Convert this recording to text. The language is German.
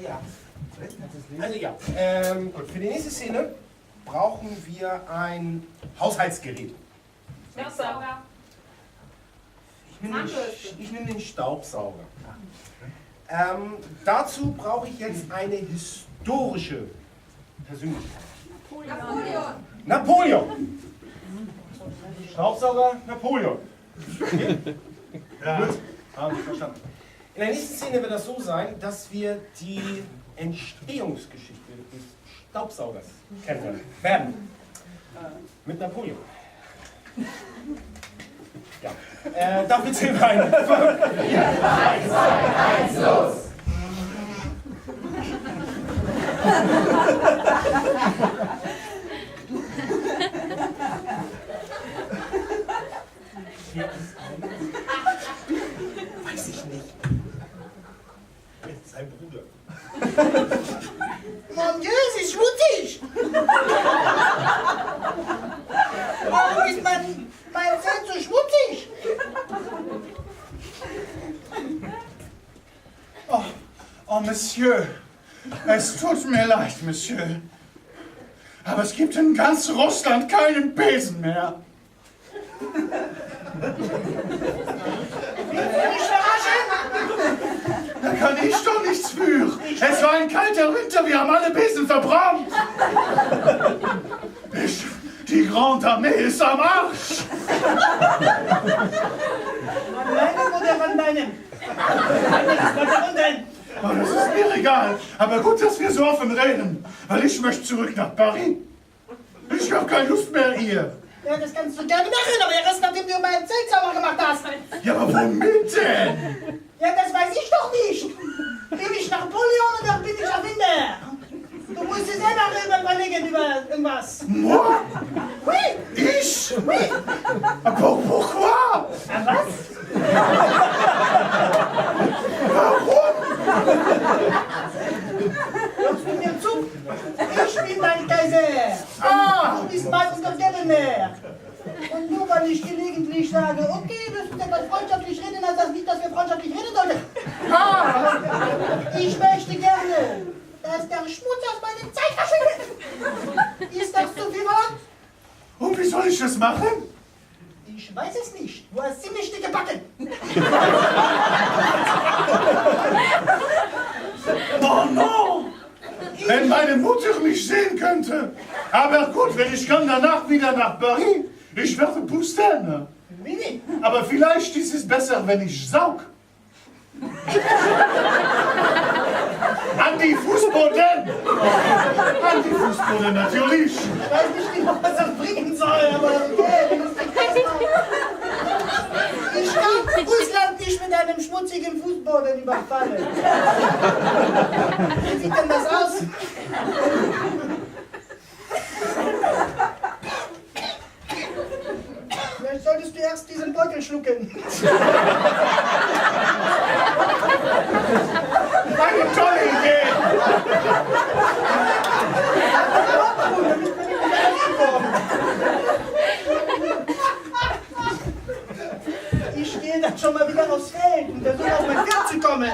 Ja. Also ja, gut. Für die nächste Szene brauchen wir ein Haushaltsgerät. Staubsauger. Ich nehme den Staubsauger. Dazu brauche ich jetzt eine historische Persönlichkeit. Napoleon! Staubsauger Napoleon. Okay? Ja. Gut, habe ich verstanden. In der nächsten Szene wird das so sein, dass wir die Entstehungsgeschichte des Staubsaugers kennenlernen werden. Mit Napoleon. Ja. Dafür zählen wir ein. 1, 2, 1, los! Weiß ich nicht. Sein Bruder. Mon Dieu, es ist schmutzig! Warum ist mein Zelt so schmutzig? Oh, Monsieur, es tut mir leid, Monsieur. Aber es gibt in ganz Russland keinen Besen mehr. Da kann ich doch nichts für. Es war ein kalter Winter, wir haben alle Besen verbrannt. Die Grande Armee ist am Arsch. Von meinem oder von deinem? Oh, das ist mir egal. Aber gut, dass wir so offen reden. Weil ich möchte zurück nach Paris. Ich habe keine Lust mehr hier. Ja, das kannst du gerne machen, aber erst nachdem du mein Zelt sauber gemacht hast. Ja, aber womit denn? Ja, das weiß ich doch nicht. Bin ich Napoleon oder bin ich erfindet? Du musst dir selber überlegen über irgendwas. Moi? Oui. Ich? Oui. Aber pourquoi? Was? Warum? Hörst du mir zu? Ich bin dein Kaiser. Ah! Du bist mein Untergebener. Und nur weil ich gelegentlich sage, okay, wir müssen etwas freundschaftlich reden, heißt das nicht, dass wir freundschaftlich reden sollten. Ah! Ich möchte gerne, dass der Schmutz aus meiner Zeit verschwindet. Ist das zu viel Wort? Und wie soll ich das machen? Ich weiß es nicht. Du hast ziemlich dicke Backen. Oh no! Wenn meine Mutter mich sehen könnte. Aber gut, wenn ich kann danach wieder nach Paris. Ich werde Pusten. Wie? Aber vielleicht ist es besser, wenn ich saug. An die Fußboden! An die Fußboden, natürlich! Ich weiß nicht, was das bringen soll, aber okay, wenn es nicht passt. Ich kann Russland nicht mit einem schmutzigen Fußboden überfallen. Wie sieht denn das aus? Vielleicht solltest du erst diesen Beutel schlucken. Eine tolle Idee! Ich gehe dann schon mal wieder aufs Feld und versuche auf mein Pferd zu kommen.